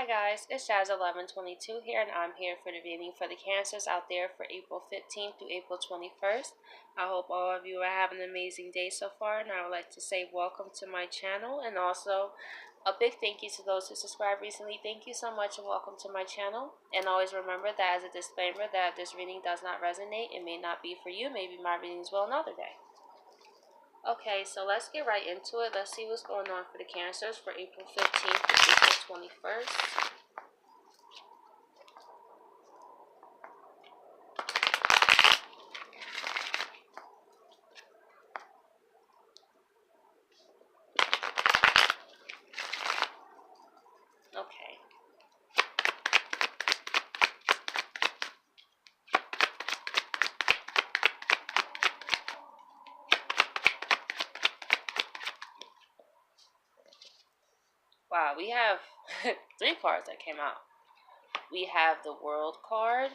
Hi guys, it's Jazz1122 here, and I'm here for the reading for the Cancers out there for April 15th through April 21st. I hope all of you are having an amazing day so far, and I would like to say welcome to my channel, and also a big thank you to those who subscribed recently. Thank you so much and welcome to my channel. And always remember that as a disclaimer that if this reading does not resonate, it may not be for you. Maybe my readings will another day. Okay, so let's get right into it. Let's see what's going on for the Cancers for April 15th to April 21st. Okay. Wow, we have three cards that came out. We have the World card,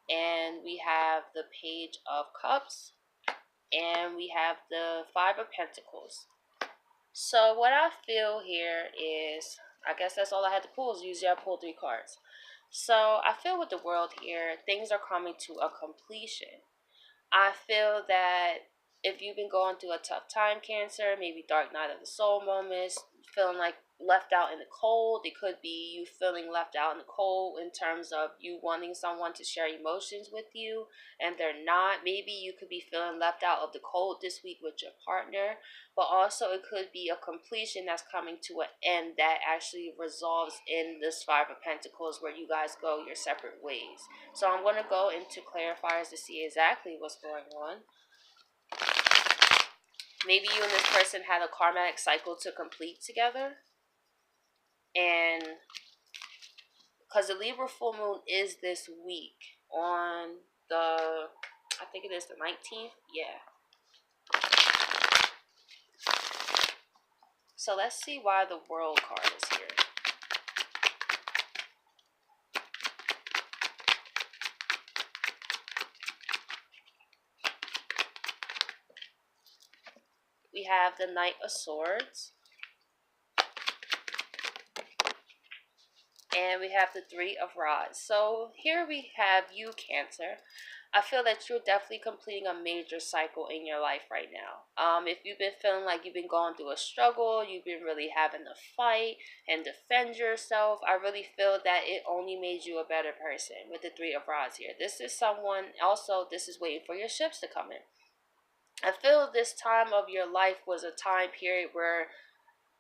and we have the Page of Cups, and we have the Five of Pentacles. So what I feel here is, I guess that's all I had to pull, is usually I pull three cards. So I feel with the World here, things are coming to a completion. I feel that if you've been going through a tough time, Cancer, maybe dark night of the soul moments, feeling like left out in the cold, it could be you feeling left out in the cold in terms of you wanting someone to share emotions with you and they're not. Maybe you could be feeling left out of the cold this week with your partner, but also it could be a completion that's coming to an end that actually resolves in this Five of Pentacles where you guys go your separate ways. So I'm going to go into clarifiers to see exactly what's going on. Maybe you and this person had a karmatic cycle to complete together. And because the Libra full moon is this week on the, I think it is the 19th. Yeah. So let's see why the World card is here. We have the Knight of Swords. And we have the Three of Rods. So here we have you, Cancer. I feel that you're definitely completing a major cycle in your life right now. If you've been feeling like you've been going through a struggle, you've been really having to fight and defend yourself, I really feel that it only made you a better person with the Three of Rods here. This is someone, also, this is waiting for your ships to come in. I feel this time of your life was a time period where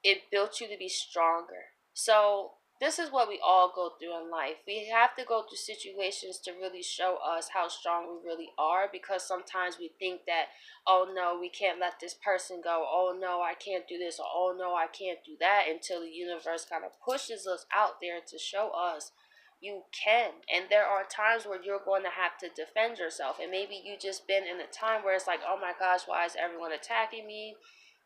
it built you to be stronger. So this is what we all go through in life. We have to go through situations to really show us how strong we really are, because sometimes we think that, oh no, we can't let this person go. Oh no, I can't do this. Or oh no, I can't do that, until the universe kind of pushes us out there to show us you can. And there are times where you're going to have to defend yourself. And maybe you just been in a time where it's like, oh my gosh, why is everyone attacking me?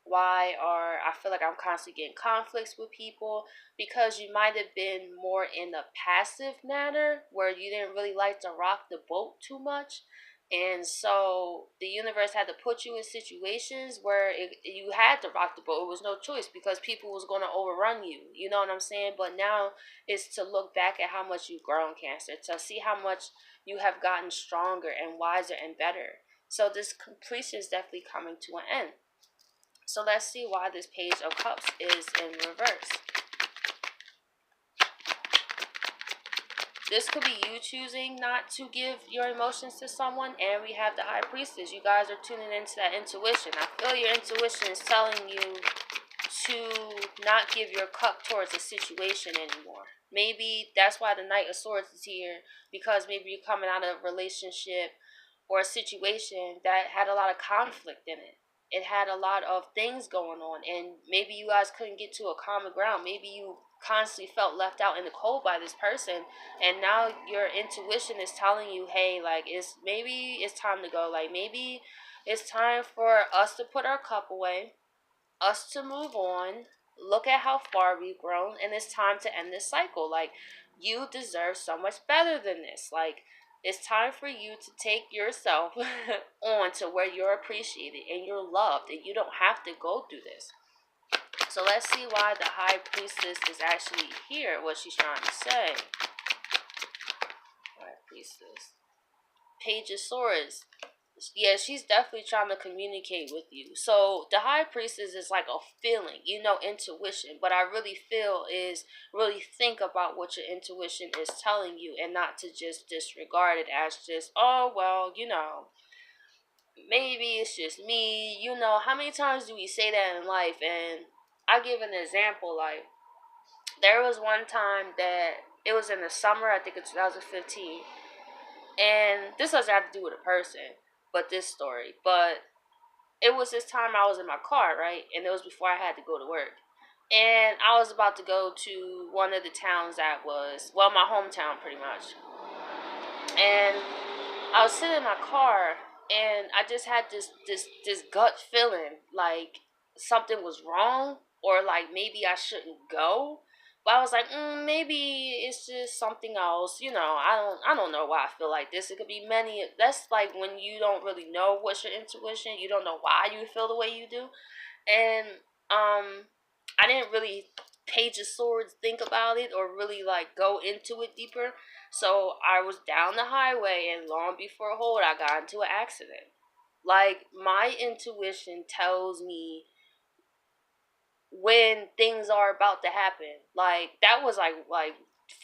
Why are I feel like I'm constantly getting conflicts with people? Because you might have been more in a passive manner where you didn't really like to rock the boat too much. And so the universe had to put you in situations where you had to rock the boat. It was no choice because people was going to overrun you. You know what I'm saying? But now it's to look back at how much you've grown, Cancer, to see how much you have gotten stronger and wiser and better. So this completion is definitely coming to an end. So let's see why this Page of Cups is in reverse. This could be you choosing not to give your emotions to someone. And we have the High Priestess. You guys are tuning into that intuition. I feel your intuition is telling you to not give your cup towards a situation anymore. Maybe that's why the Knight of Swords is here. Because maybe you're coming out of a relationship or a situation that had a lot of conflict in it. It had a lot of things going on, and maybe you guys couldn't get to a common ground. Maybe you constantly felt left out in the cold by this person, and now your intuition is telling you, hey, like, maybe it's time to go. Like, maybe it's time for us to put our cup away, us to move on, look at how far we've grown, and it's time to end this cycle. Like, you deserve so much better than this. Like, it's time for you to take yourself on to where you're appreciated and you're loved, and you don't have to go through this. So let's see why the High Priestess is actually here, what she's trying to say. High Priestess. Page of Swords. Yeah, she's definitely trying to communicate with you. So the High Priestess is like a feeling, intuition. But I really feel is really think about what your intuition is telling you and not to just disregard it as just, oh, well, maybe it's just me. How many times do we say that in life? And I give an example. Like, there was one time that it was in the summer, I think it's 2015. And this doesn't have to do with a person, but this story. But it was this time I was in my car, right? And it was before I had to go to work. And I was about to go to one of the towns that was, well, my hometown pretty much. And I was sitting in my car and I just had this gut feeling like something was wrong, or like maybe I shouldn't go. But I was like, maybe it's just something else. I don't know why I feel like this. It could be many. That's like when you don't really know what's your intuition. You don't know why you feel the way you do. And I didn't really Page of Swords think about it or really like go into it deeper. So I was down the highway, and long before hold, I got into an accident. Like, my intuition tells me when things are about to happen. Like, that was like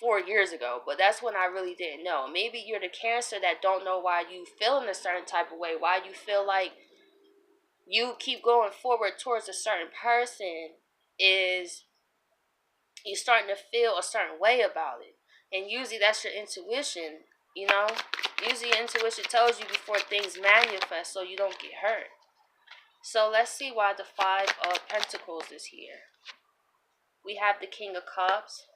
4 years ago, but that's when I really didn't know. Maybe you're the Cancer that don't know why you feel in a certain type of way, why you feel like you keep going forward towards a certain person is you're starting to feel a certain way about it. And usually that's your intuition, you know? Usually your intuition tells you before things manifest so you don't get hurt. So let's see why the Five of Pentacles is here. We have the King of Cups.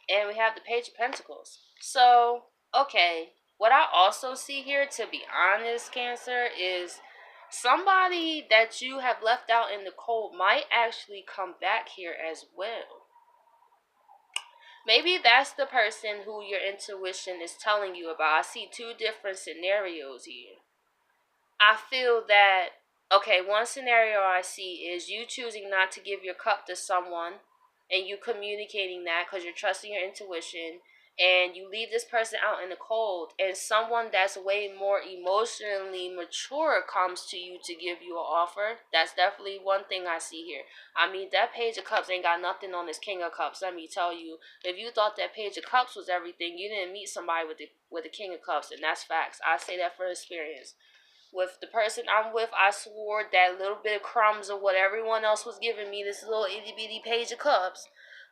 And we have the Page of Pentacles. So, okay. What I also see here, to be honest, Cancer, is somebody that you have left out in the cold might actually come back here as well. Maybe that's the person who your intuition is telling you about. I see two different scenarios here. I feel that, okay, one scenario I see is you choosing not to give your cup to someone and you communicating that because you're trusting your intuition, and you leave this person out in the cold, and someone that's way more emotionally mature comes to you to give you an offer. That's definitely one thing I see here. I mean, that Page of Cups ain't got nothing on this King of Cups. Let me tell you, if you thought that Page of Cups was everything, you didn't meet somebody with the King of Cups, and that's facts. I say that for experience. With the person I'm with, I swore that little bit of crumbs of what everyone else was giving me, this little itty bitty Page of Cups,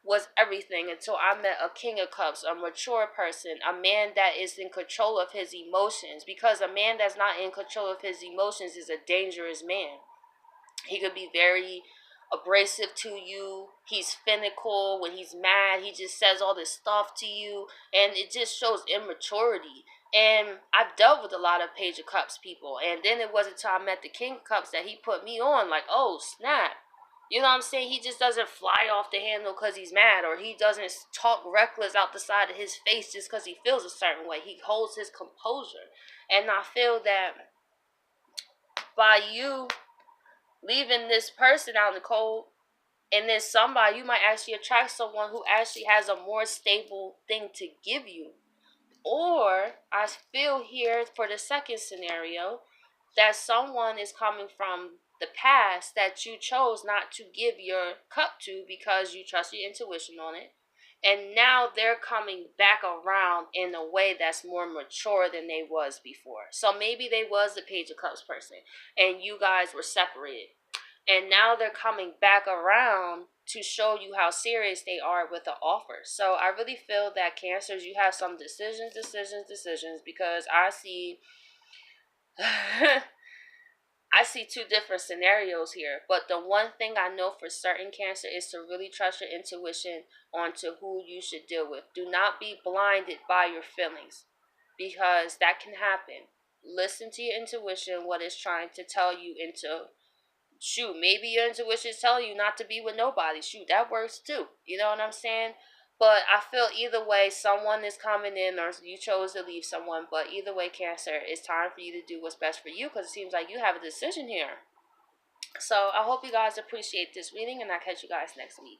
was everything until I met a King of Cups, a mature person, a man that is in control of his emotions. Because a man that's not in control of his emotions is a dangerous man. He could be very abrasive to you. He's finical. When he's mad, he just says all this stuff to you, and it just shows immaturity. And I've dealt with a lot of Page of Cups people, and then it wasn't until I met the King of Cups that he put me on, like, oh, snap. You know what I'm saying? He just doesn't fly off the handle because he's mad, or he doesn't talk reckless out the side of his face just because he feels a certain way. He holds his composure. And I feel that by you leaving this person out in the cold, and then somebody, you might actually attract someone who actually has a more stable thing to give you. Or I feel here for the second scenario that someone is coming from the past that you chose not to give your cup to because you trust your intuition on it. And now they're coming back around in a way that's more mature than they was before. So maybe they was the Page of Cups person and you guys were separated. And now they're coming back around to show you how serious they are with the offer. So I really feel that Cancers, you have some decisions, because I see I see two different scenarios here. But the one thing I know for certain, Cancer, is to really trust your intuition onto who you should deal with. Do not be blinded by your feelings, because that can happen. Listen to your intuition, what it's trying to tell you into. Shoot, maybe your intuition is telling you not to be with nobody. Shoot, that works too. You know what I'm saying? But I feel either way, someone is coming in, or you chose to leave someone. But either way, Cancer, it's time for you to do what's best for you, because it seems like you have a decision here. So I hope you guys appreciate this reading, and I'll catch you guys next week.